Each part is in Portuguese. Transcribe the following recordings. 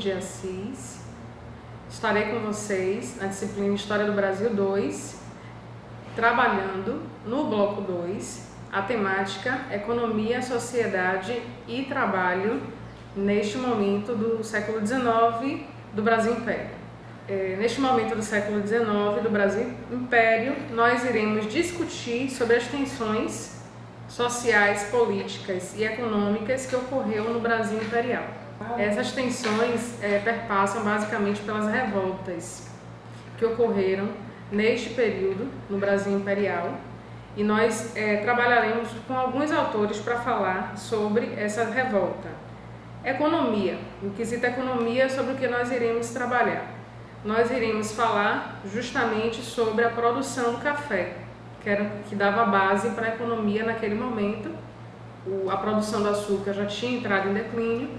de Assis. Estarei com vocês na disciplina História do Brasil 2, trabalhando no bloco 2, a temática Economia, Sociedade e Trabalho neste momento do século XIX do Brasil Império. Neste momento do século XIX do Brasil Império, nós iremos discutir sobre as tensões sociais, políticas e econômicas que ocorreram no Brasil Imperial. Essas tensões perpassam basicamente pelas revoltas que ocorreram neste período no Brasil Imperial, e nós trabalharemos com alguns autores para falar sobre essa revolta. Economia, no quesito economia, sobre o que nós iremos trabalhar. Nós iremos falar justamente sobre a produção do café, que dava base para a economia naquele momento. A produção do açúcar já tinha entrado em declínio,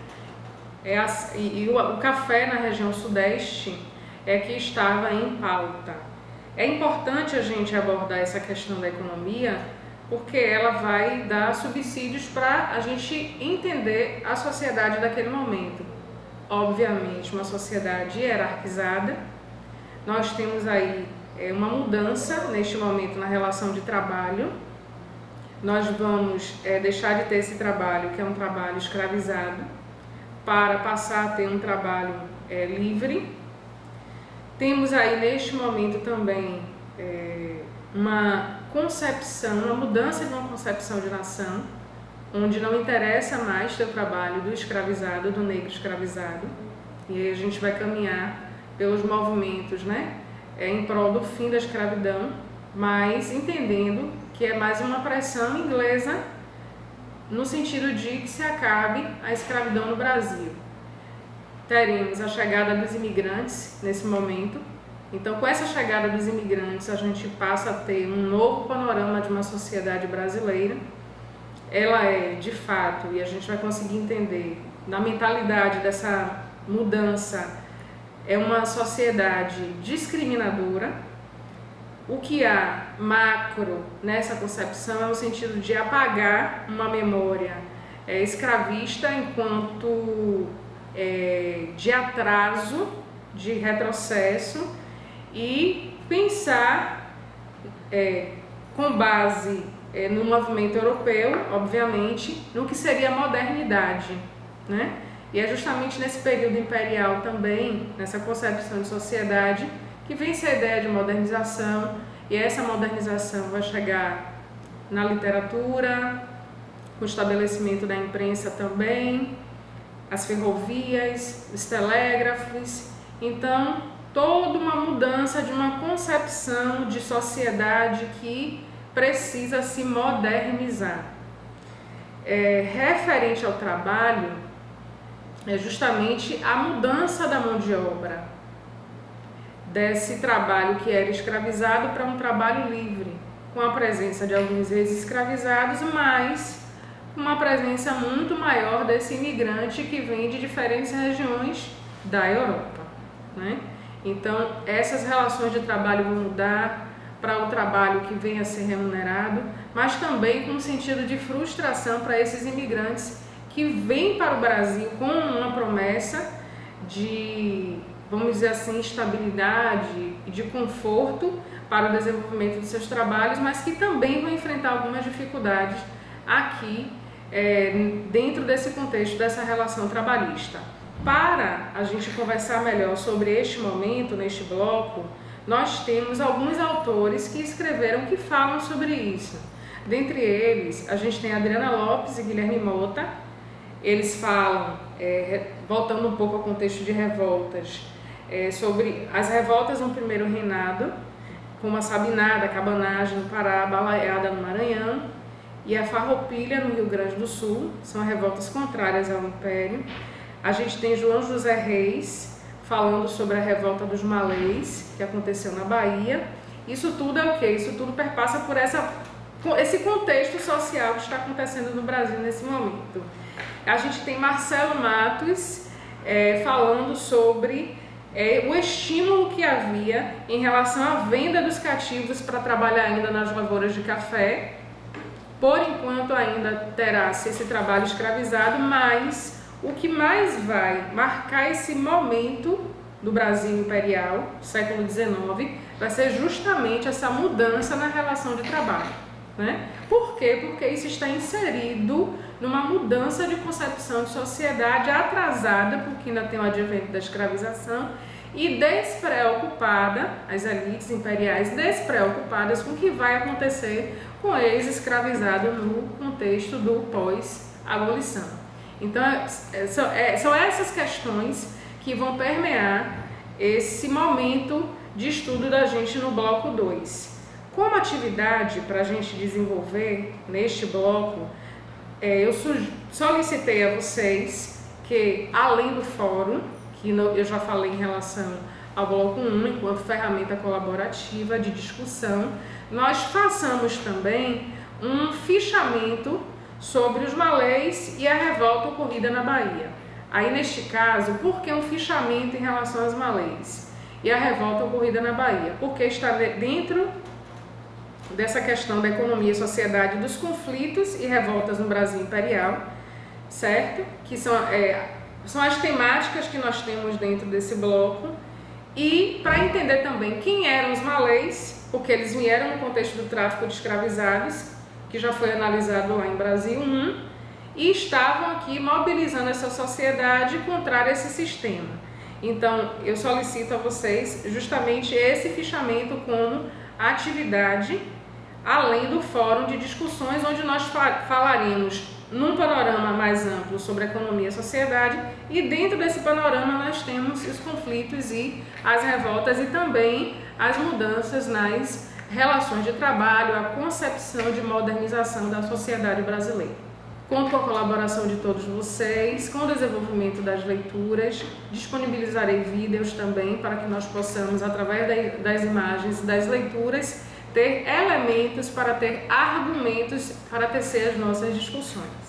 e o café na região sudeste é que estava em pauta. É importante a gente abordar essa questão da economia, porque ela vai dar subsídios para a gente entender a sociedade daquele momento. Obviamente, uma sociedade hierarquizada. Nós temos aí uma mudança neste momento na relação de trabalho. Nós vamos deixar de ter esse trabalho, que é um trabalho escravizado, para passar a ter um trabalho livre. Temos aí neste momento também uma mudança de uma concepção de nação, onde não interessa mais ter o trabalho do escravizado, do negro escravizado, e aí a gente vai caminhar pelos movimentos, em prol do fim da escravidão, mas entendendo que é mais uma pressão inglesa no sentido de que se acabe a escravidão no Brasil. Teremos a chegada dos imigrantes nesse momento. Então, com essa chegada dos imigrantes, a gente passa a ter um novo panorama de uma sociedade brasileira. Ela é, de fato, e a gente vai conseguir entender na mentalidade dessa mudança, é uma sociedade discriminadora. O que há macro nessa concepção é o sentido de apagar uma memória escravista enquanto de atraso, de retrocesso, e pensar com base no movimento europeu, obviamente, no que seria a modernidade, E é justamente nesse período imperial também, nessa concepção de sociedade, que vem-se a ideia de modernização, e essa modernização vai chegar na literatura, com o estabelecimento da imprensa também, as ferrovias, os telégrafos. Então, toda uma mudança de uma concepção de sociedade que precisa se modernizar. Referente ao trabalho, é justamente a mudança da mão de obra, desse trabalho que era escravizado para um trabalho livre, com a presença de alguns ex-escravizados, mas uma presença muito maior desse imigrante que vem de diferentes regiões da Europa, Então, essas relações de trabalho vão mudar para o trabalho que venha a ser remunerado, mas também com um sentido de frustração para esses imigrantes que vêm para o Brasil com uma promessa de, vamos dizer assim, estabilidade e de conforto para o desenvolvimento de seus trabalhos, mas que também vão enfrentar algumas dificuldades aqui, dentro desse contexto, dessa relação trabalhista. Para a gente conversar melhor sobre este momento, neste bloco, nós temos alguns autores que escreveram, que falam sobre isso. Dentre eles, a gente tem Adriana Lopes e Guilherme Mota. Eles falam, voltando um pouco ao contexto de revoltas, sobre as revoltas no primeiro reinado, como a Sabinada, a Cabanagem no Pará, a Balaiada no Maranhão e a Farroupilha no Rio Grande do Sul. São revoltas contrárias ao Império. A gente tem João José Reis falando sobre a revolta dos Malês, que aconteceu na Bahia. Isso tudo é o quê? Isso tudo perpassa por esse contexto social que está acontecendo no Brasil nesse momento. A gente tem Marcelo Matos falando sobre o estímulo que havia em relação à venda dos cativos para trabalhar ainda nas lavouras de café. Por enquanto ainda terá-se esse trabalho escravizado, mas o que mais vai marcar esse momento do Brasil imperial, século XIX, vai ser justamente essa mudança na relação de trabalho, né? Por quê? Porque isso está inserido numa mudança de concepção de sociedade atrasada, porque ainda tem o advento da escravização, e despreocupada, as elites imperiais despreocupadas com o que vai acontecer com eles escravizados no contexto do pós-abolição. Então, são essas questões que vão permear esse momento de estudo da gente no bloco 2. Como atividade para a gente desenvolver neste bloco, eu solicitei a vocês que, além do fórum, que eu já falei em relação ao bloco 1, enquanto ferramenta colaborativa de discussão, nós façamos também um fichamento sobre os malês e a revolta ocorrida na Bahia. Aí, neste caso, por que um fichamento em relação aos malês e a revolta ocorrida na Bahia? Porque está dentro dessa questão da economia e sociedade dos conflitos e revoltas no Brasil imperial, certo? Que são as temáticas que nós temos dentro desse bloco. E para entender também quem eram os malês, porque eles vieram no contexto do tráfico de escravizados, que já foi analisado lá em Brasil 1, e estavam aqui mobilizando essa sociedade contrária a esse sistema. Então, eu solicito a vocês justamente esse fichamento como atividade, além do fórum de discussões, onde nós falaremos num panorama mais amplo sobre economia e sociedade, e dentro desse panorama nós temos os conflitos e as revoltas e também as mudanças nas relações de trabalho, a concepção de modernização da sociedade brasileira. Conto com a colaboração de todos vocês, com o desenvolvimento das leituras, disponibilizarei vídeos também para que nós possamos, através das imagens e das leituras, ter elementos para ter argumentos para tecer as nossas discussões.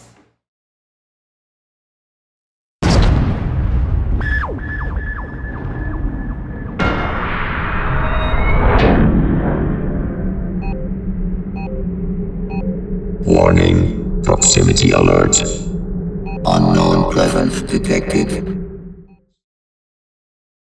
Warning, proximity alert. Unknown presence detected.